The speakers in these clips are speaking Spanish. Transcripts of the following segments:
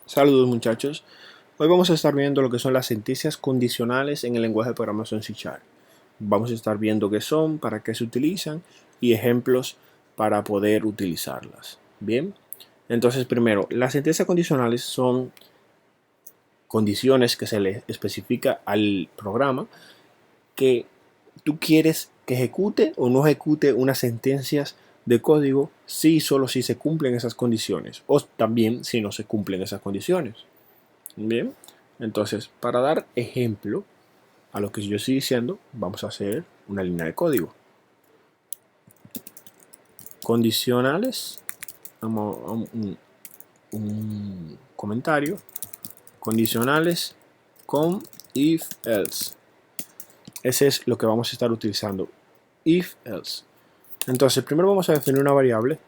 Saludos muchachos, hoy vamos a estar viendo lo que son las sentencias condicionales en el lenguaje de programación C#. Vamos a estar viendo qué son, para qué se utilizan y ejemplos para poder utilizarlas. Bien, entonces primero, las sentencias condicionales son condiciones que se le especifica al programa que tú quieres que ejecute o no ejecute unas sentencias de código si y solo si se cumplen esas condiciones o también si no se cumplen esas condiciones. Bien, entonces para dar ejemplo a lo que yo estoy diciendo, vamos a hacer una línea de código. Condicionales, vamos a un comentario, condicionales con if else. Ese es lo que vamos a estar utilizando, if else. Entonces primero vamos a definir una variable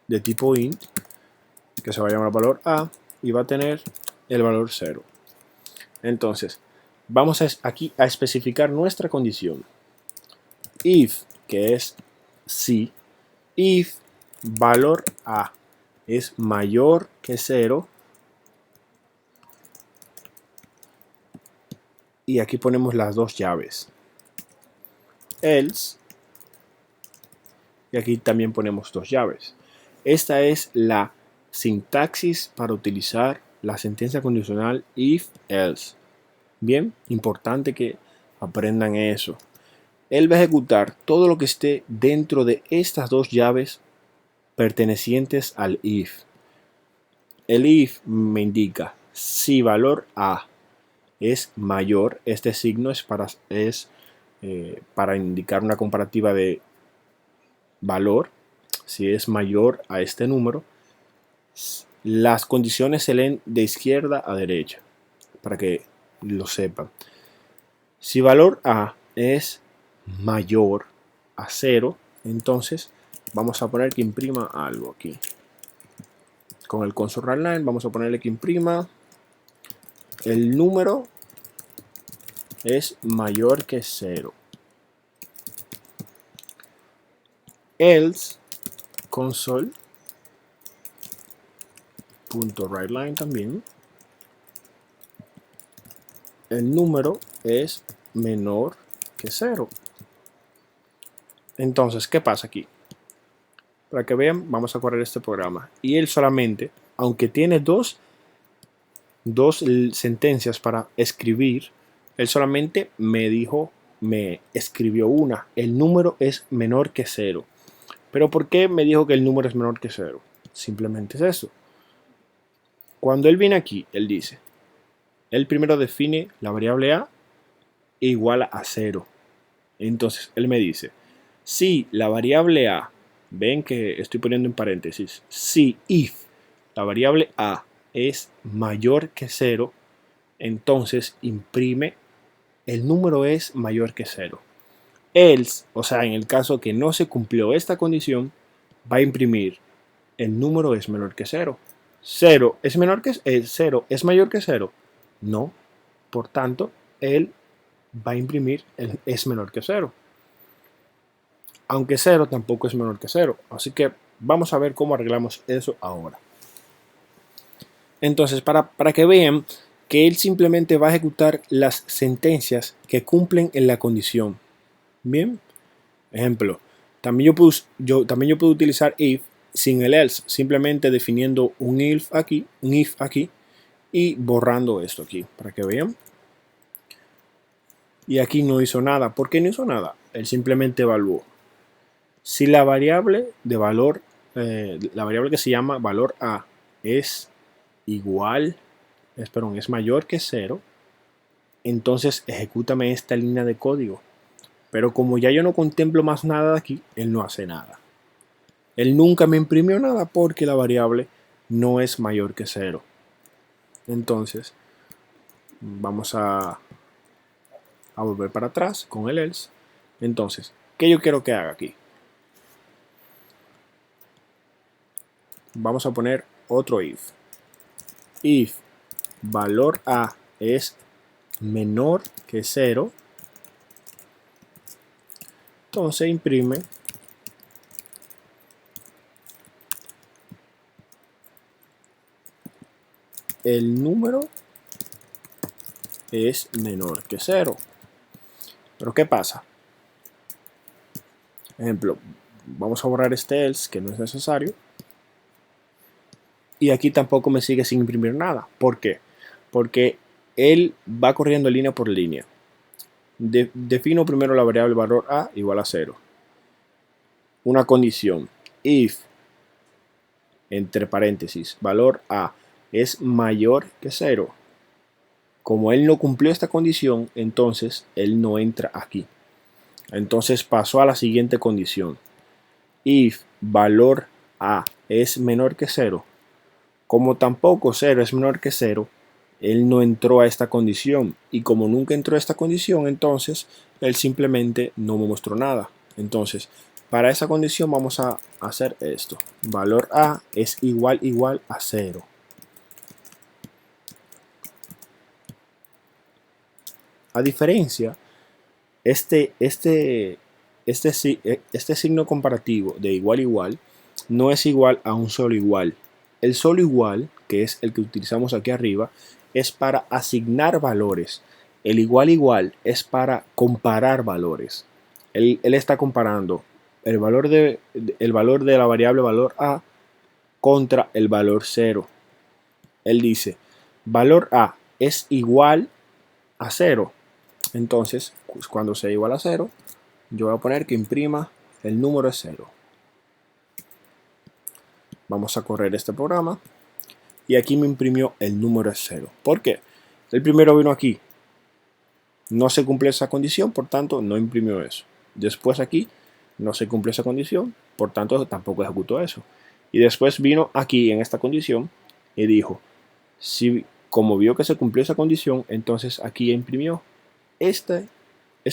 de tipo int que se va a llamar valor a y va a tener el valor 0. Entonces vamos aquí a especificar nuestra condición. If, que es si, if valor a es mayor que 0, y aquí ponemos las dos llaves, else, y aquí también ponemos dos llaves. Esta es la sintaxis para utilizar la sentencia condicional if else. Bien, importante que aprendan eso. Él va a ejecutar todo lo que esté dentro de estas dos llaves pertenecientes al if. El if me indica si valor a es mayor, este signo es para indicar una comparativa de valor. Si es mayor a este número, las condiciones se leen de izquierda a derecha, para que lo sepan. Si valor a es mayor a 0, entonces vamos a poner que imprima algo aquí. Con el console.writeLine vamos a ponerle que imprima el número es mayor que 0. Else console.writeLine también. El número es menor que 0. Entonces, ¿qué pasa aquí? Para que vean, vamos a correr este programa. Y él solamente, aunque tiene dos sentencias para escribir, él solamente me escribió una. El número es menor que 0. Pero ¿por qué me dijo que el número es menor que 0? Simplemente es eso. Cuando él viene aquí, él dice, él primero define la variable a igual a 0. Entonces, él me dice, si la variable a, ven que estoy poniendo en paréntesis, si if la variable a es mayor que 0, entonces imprime el número es mayor que 0. Else, o sea, en el caso que no se cumplió esta condición, va a imprimir el número es menor que 0. 0 es menor que 0 es mayor que 0. No, por tanto, él va a imprimir el es menor que 0. Aunque 0 tampoco es menor que 0. Así que vamos a ver cómo arreglamos eso ahora. Entonces, para que vean que él simplemente va a ejecutar las sentencias que cumplen en la condición. Bien, ejemplo, también yo puedo utilizar if sin el else, simplemente definiendo un if aquí y borrando esto aquí, para que vean. Y aquí no hizo nada. ¿Por qué no hizo nada? Él simplemente evaluó. Si la variable de valor, la variable que se llama valor a es es mayor que 0, entonces ejecútame esta línea de código. Pero como ya yo no contemplo más nada de aquí, él no hace nada. Él nunca me imprimió nada porque la variable no es mayor que 0. Entonces, vamos a volver para atrás con el else. Entonces, ¿qué yo quiero que haga aquí? Vamos a poner otro if. If valor a es menor que 0, entonces imprime el número es menor que 0. Pero ¿qué pasa? Ejemplo, vamos a borrar este else que no es necesario. Y aquí tampoco me sigue sin imprimir nada. ¿Por qué? Porque él va corriendo línea por línea. Defino primero la variable valor a igual a 0. Una condición. If, entre paréntesis, valor a es mayor que 0. Como él no cumplió esta condición, entonces él no entra aquí. Entonces pasó a la siguiente condición. If valor a es menor que 0. Como tampoco 0 es menor que 0, él no entró a esta condición. Y como nunca entró a esta condición, entonces él simplemente no me mostró nada. Entonces, para esa condición vamos a hacer esto. Valor a es igual a 0. A diferencia, este signo comparativo de igual no es igual a un solo igual. El solo igual, que es el que utilizamos aquí arriba, es para asignar valores. El igual es para comparar valores. Él está comparando el valor de la variable valor a contra el valor 0. Él dice, valor a es igual a 0. Entonces, pues cuando sea igual a 0, yo voy a poner que imprima el número es 0. Vamos a correr este programa. Y aquí me imprimió el número es 0. ¿Por qué? El primero vino aquí. No se cumple esa condición, por tanto no imprimió eso. Después aquí no se cumple esa condición, por tanto tampoco ejecutó eso. Y después vino aquí en esta condición y dijo, si como vio que se cumplió esa condición, entonces aquí imprimió este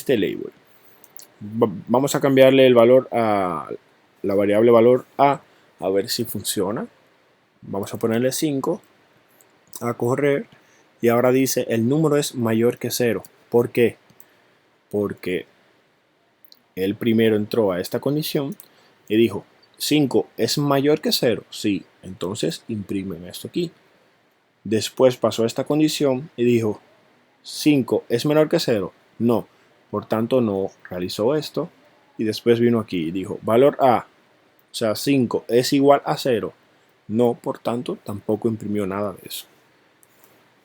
label. Vamos a cambiarle el valor a la variable valor a ver si funciona. Vamos a ponerle 5 a correr y ahora dice el número es mayor que 0. ¿Por qué? Porque él primero entró a esta condición y dijo 5 es mayor que 0. Sí, entonces imprimen esto aquí. Después pasó a esta condición y dijo 5 es menor que 0. No, por tanto no realizó esto. Y después vino aquí y dijo valor a, o sea 5 es igual a 0. No, por tanto tampoco imprimió nada de eso.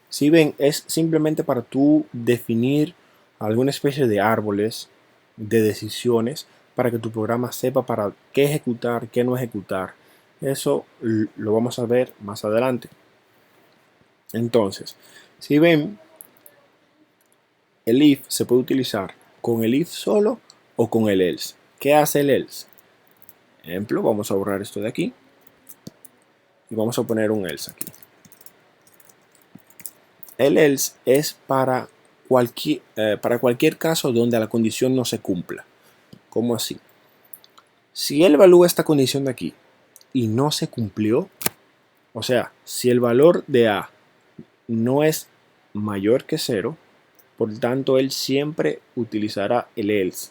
Si ven, es simplemente para tú definir alguna especie de árboles de decisiones para que tu programa sepa para qué ejecutar, qué no ejecutar. Eso lo vamos a ver más adelante. Entonces, si ven, el if se puede utilizar con el if solo o con el else. ¿Qué hace el else? Ejemplo, vamos a borrar esto de aquí y vamos a poner un else aquí. El else es para cualquier caso donde la condición no se cumpla. ¿Cómo así? Si él evalúa esta condición de aquí y no se cumplió, o sea, si el valor de A no es mayor que 0, por tanto él siempre utilizará el else.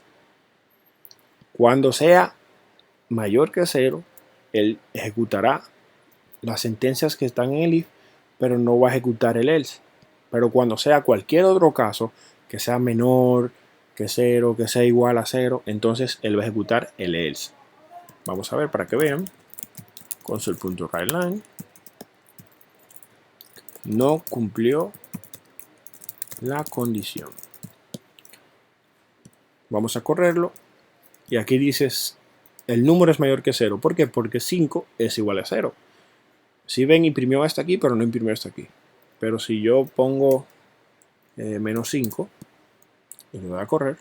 Cuando sea mayor que 0, él ejecutará las sentencias que están en el if, pero no va a ejecutar el else. Pero cuando sea cualquier otro caso, que sea menor que 0, que sea igual a 0, entonces él va a ejecutar el else. Vamos a ver para que vean. Console.writeLine no cumplió la condición. Vamos a correrlo. Y aquí dices, el número es mayor que 0. ¿Por qué? Porque 5 es igual a 0. Si ven, imprimió hasta aquí, pero no imprimió hasta aquí. Pero si yo pongo menos 5 y le voy a correr,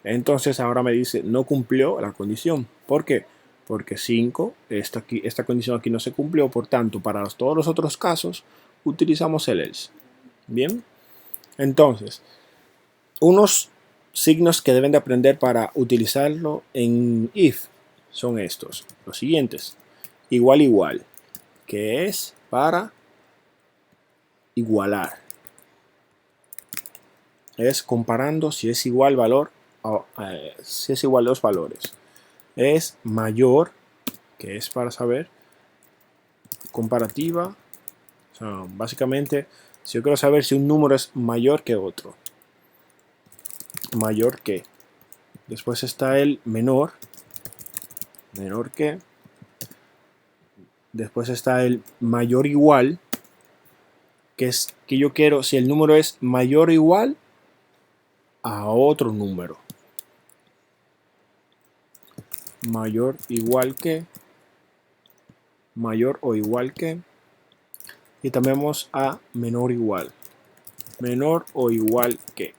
entonces ahora me dice no cumplió la condición. ¿Por qué? Porque 5, esta condición aquí no se cumplió, por tanto para todos los otros casos utilizamos el else. Bien, entonces unos signos que deben de aprender para utilizarlo en if son estos, los siguientes. Igual, que es para igualar. Es comparando si es igual valor, si es igual dos valores. Es mayor, que es para saber comparativa, o Básicamente, si yo quiero saber si un número es mayor que otro, mayor que, después está el menor, menor que, después está el mayor igual, que es que yo quiero si el número es mayor o igual a otro número, mayor igual que, mayor o igual que, y también vamos a menor o igual que.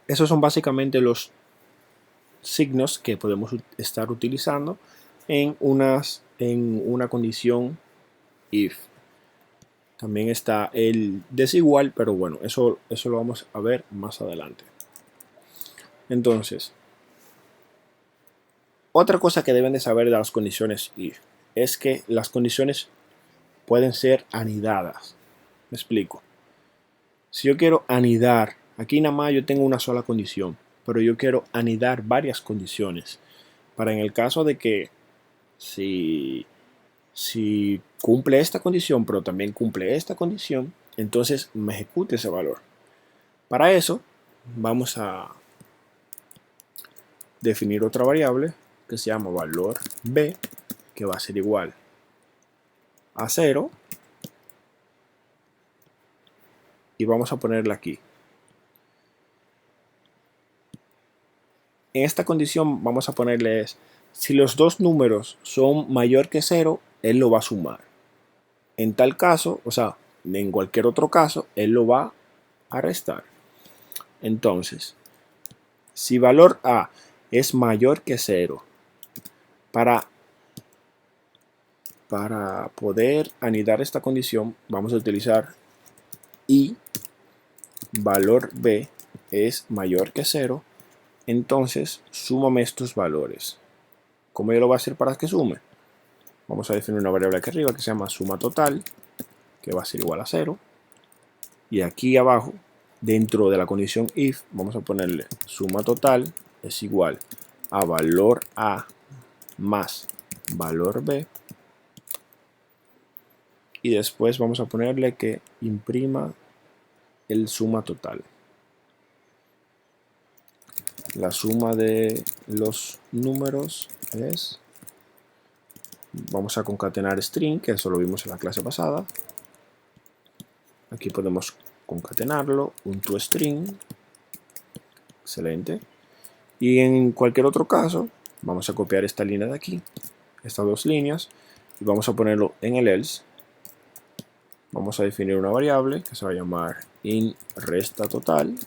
Esos son básicamente los signos que podemos estar utilizando en una condición if. También está el desigual, pero bueno, eso lo vamos a ver más adelante. Entonces, otra cosa que deben de saber de las condiciones if es que las condiciones pueden ser anidadas. Me explico. Si yo quiero anidar, aquí nada más yo tengo una sola condición, pero yo quiero anidar varias condiciones. Para en el caso de que si cumple esta condición, pero también cumple esta condición, entonces me ejecute ese valor. Para eso vamos a definir otra variable que se llama valor b, que va a ser igual a 0, y vamos a ponerla aquí. En esta condición vamos a ponerle si los dos números son mayor que 0, él lo va a sumar. En tal caso, o sea, en cualquier otro caso, él lo va a restar. Entonces, si valor a es mayor que 0, para poder anidar esta condición, vamos a utilizar y valor b es mayor que 0, entonces súmame estos valores. ¿Cómo yo lo voy a hacer para que sume? Vamos a definir una variable aquí arriba que se llama suma total, que va a ser igual a 0. Y aquí abajo, dentro de la condición if, vamos a ponerle suma total es igual a valor a más valor b. Y después vamos a ponerle que imprima el suma total. La suma de los números es, vamos a concatenar string, que eso lo vimos en la clase pasada. Aquí podemos concatenarlo, un toString, excelente. Y en cualquier otro caso, vamos a copiar esta línea de aquí, estas dos líneas, y vamos a ponerlo en el else. Vamos a definir una variable que se va a llamar in resta total,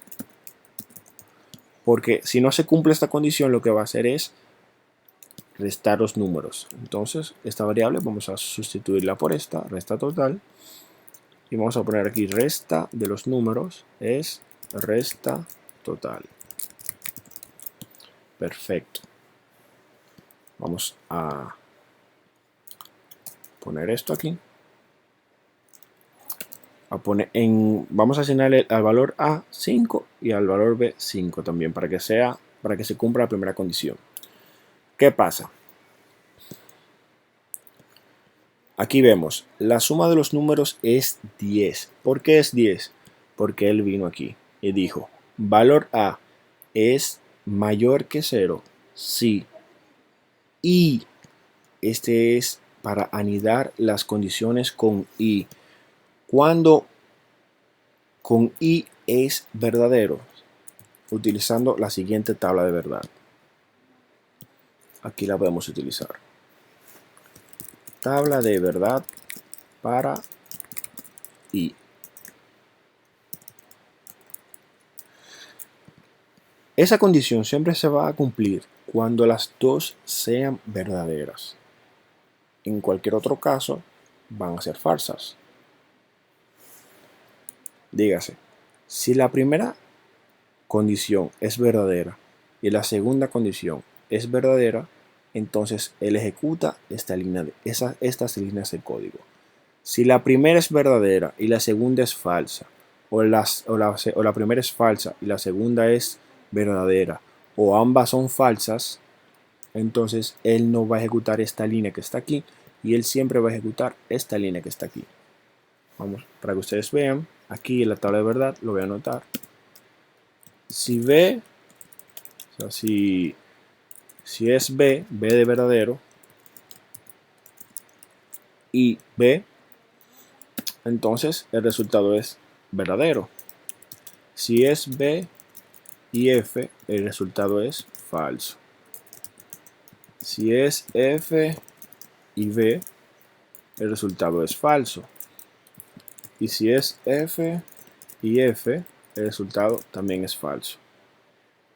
porque si no se cumple esta condición, lo que va a hacer es restar los números. Entonces, esta variable vamos a sustituirla por esta, resta total, y vamos a poner aquí resta de los números es resta total. Perfecto. Vamos a poner esto aquí. Vamos a asignarle al valor A 5 y al valor B 5 también para que se cumpla la primera condición. ¿Qué pasa? Aquí vemos, la suma de los números es 10. ¿Por qué es 10? Porque él vino aquí y dijo, valor A es mayor que 0, sí. Y este es para anidar las condiciones con y. Cuando con y es verdadero, utilizando la siguiente tabla de verdad. Aquí la podemos utilizar. Tabla de verdad para y. Esa condición siempre se va a cumplir cuando las dos sean verdaderas. En cualquier otro caso, van a ser falsas. Dígase, si la primera condición es verdadera y la segunda condición es verdadera, entonces él ejecuta estas líneas de código. Si la primera es verdadera y la segunda es falsa, o la primera es falsa y la segunda es verdadera, o ambas son falsas, entonces él no va a ejecutar esta línea que está aquí, y él siempre va a ejecutar esta línea que está aquí. Vamos, para que ustedes vean, aquí en la tabla de verdad lo voy a anotar. Si B, o sea, si es B de verdadero, y B, entonces el resultado es verdadero. Si es B y F, el resultado es falso. Si es F y B, el resultado es falso. Y si es F y F, el resultado también es falso.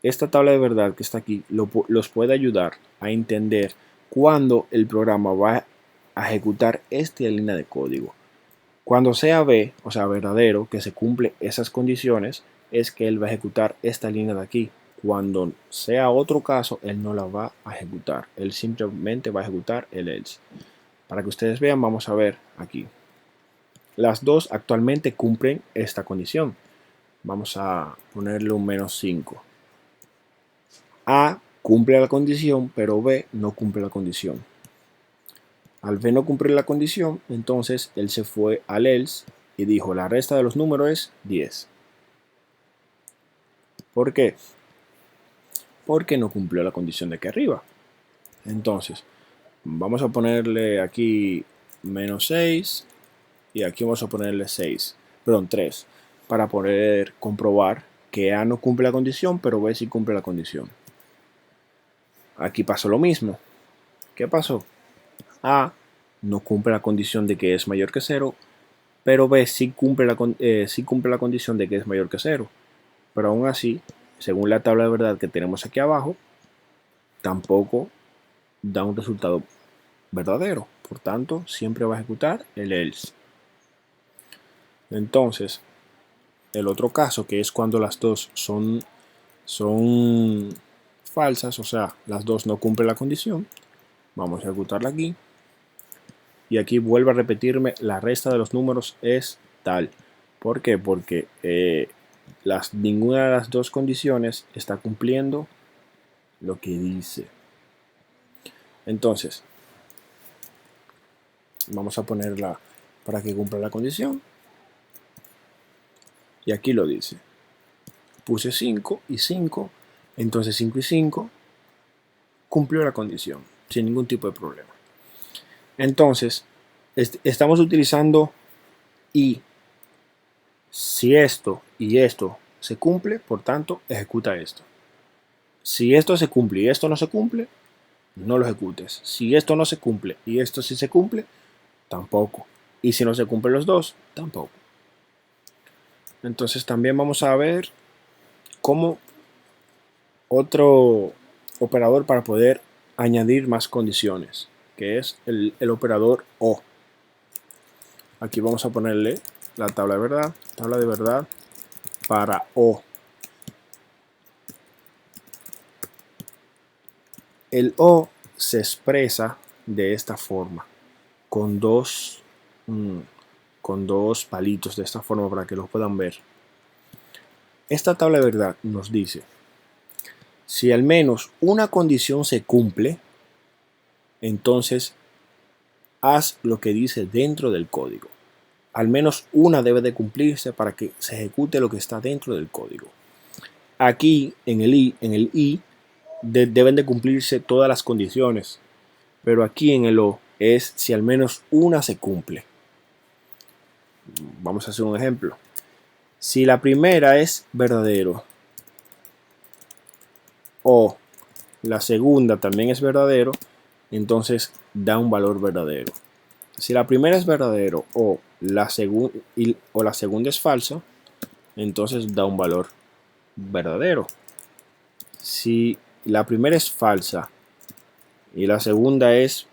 Esta tabla de verdad que está aquí los puede ayudar a entender cuándo el programa va a ejecutar esta línea de código. Cuando sea B, o sea verdadero, que se cumple esas condiciones, es que él va a ejecutar esta línea de aquí. Cuando sea otro caso, él no la va a ejecutar. Él simplemente va a ejecutar el else. Para que ustedes vean, vamos a ver aquí. Las dos actualmente cumplen esta condición. Vamos a ponerle un -5. A cumple la condición, pero B no cumple la condición. Al B no cumplir la condición, entonces él se fue al else y dijo la resta de los números es 10. ¿Por qué? Porque no cumplió la condición de aquí arriba. Entonces, vamos a ponerle aquí -6 y aquí vamos a ponerle 6, perdón, 3, para poder comprobar que A no cumple la condición, pero B sí cumple la condición. Aquí pasó lo mismo. ¿Qué pasó? A no cumple la condición de que es mayor que 0, pero B sí cumple la condición de que es mayor que 0. Pero aún así, según la tabla de verdad que tenemos aquí abajo, tampoco da un resultado verdadero. Por tanto, siempre va a ejecutar el else. Entonces, el otro caso, que es cuando las dos son falsas, o sea, las dos no cumplen la condición, vamos a ejecutarla aquí. Y aquí vuelve a repetirme, la resta de los números es tal. ¿Por qué? Porque ninguna de las dos condiciones está cumpliendo lo que dice. Entonces, vamos a ponerla para que cumpla la condición. Y aquí lo dice. Puse 5 y 5, entonces 5 y 5 cumplió la condición sin ningún tipo de problema. Entonces, estamos utilizando y si esto y esto se cumple, por tanto, ejecuta esto. Si esto se cumple y esto no se cumple, no lo ejecutes. Si esto no se cumple y esto sí se cumple, tampoco. Y si no se cumplen los dos, tampoco. Entonces también vamos a ver cómo otro operador para poder añadir más condiciones, que es el operador O. Aquí vamos a ponerle la tabla de verdad para O. El O se expresa de esta forma, con dos palitos de esta forma para que lo puedan ver. Esta tabla de verdad nos dice, si al menos una condición se cumple, entonces haz lo que dice dentro del código. Al menos una debe de cumplirse para que se ejecute lo que está dentro del código. Aquí en el I deben de cumplirse todas las condiciones, pero aquí en el O es si al menos una se cumple. Vamos a hacer un ejemplo. Si la primera es verdadero o la segunda también es verdadero, entonces da un valor verdadero. Si la primera es verdadero o la segunda es falsa, entonces da un valor verdadero. Si la primera es falsa y la segunda es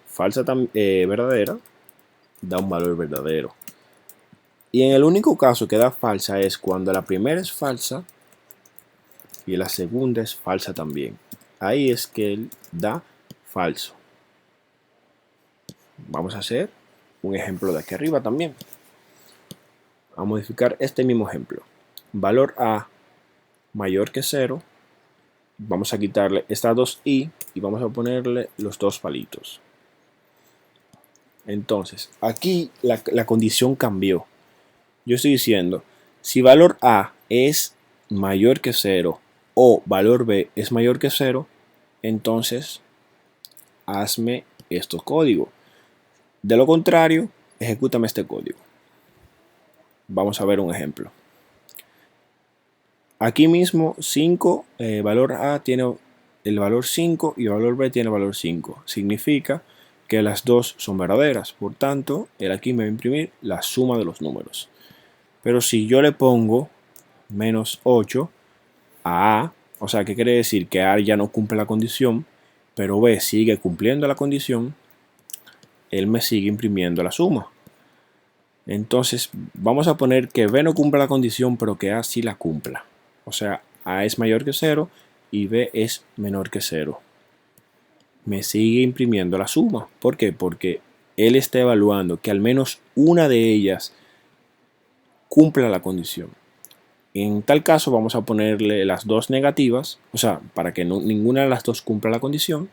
verdadera, da un valor verdadero. Y en el único caso que da falsa es cuando la primera es falsa y la segunda es falsa también. Ahí es que él da falso. Vamos a hacer un ejemplo de aquí arriba también. A modificar este mismo ejemplo. Valor A mayor que 0. Vamos a quitarle estas dos i y vamos a ponerle los dos palitos. Entonces, aquí la condición cambió. Yo estoy diciendo, si valor A es mayor que 0 o valor B es mayor que 0, entonces hazme estos códigos. De lo contrario, ejecútame este código. Vamos a ver un ejemplo. Aquí mismo 5, valor A tiene el valor 5 y el valor B tiene el valor 5. Significa que las dos son verdaderas. Por tanto, él aquí me va a imprimir la suma de los números. Pero si yo le pongo menos 8 a A, o sea, ¿qué quiere decir? Que A ya no cumple la condición, pero B sigue cumpliendo la condición, él me sigue imprimiendo la suma. Entonces, vamos a poner que B no cumple la condición, pero que A sí la cumpla. O sea, A es mayor que 0 y B es menor que 0. Me sigue imprimiendo la suma. ¿Por qué? Porque él está evaluando que al menos una de ellas cumpla la condición. En tal caso vamos a ponerle las dos negativas, o sea, para que ninguna de las dos cumpla la condición.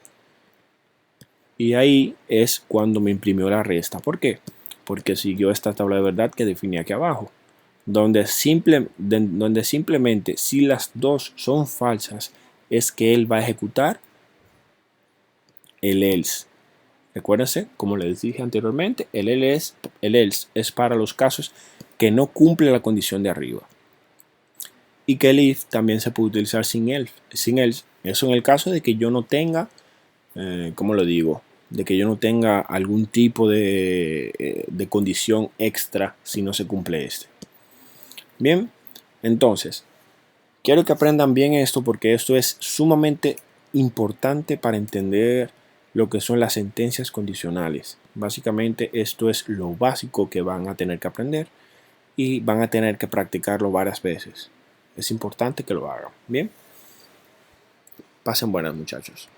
Y ahí es cuando me imprimió la resta. ¿Por qué? Porque siguió esta tabla de verdad que definí aquí abajo. Donde simplemente si las dos son falsas es que él va a ejecutar el else. Recuérdense, como les dije anteriormente, el else es para los casos que no cumple la condición de arriba. Y que el if también se puede utilizar sin else. Eso en el caso de que yo no tenga, ¿cómo lo digo? De que yo no tenga algún tipo de condición extra si no se cumple este. Bien, entonces, quiero que aprendan bien esto porque esto es sumamente importante para entender lo que son las sentencias condicionales. Básicamente esto es lo básico que van a tener que aprender y van a tener que practicarlo varias veces. Es importante que lo hagan. Bien, pasen buenas, muchachos.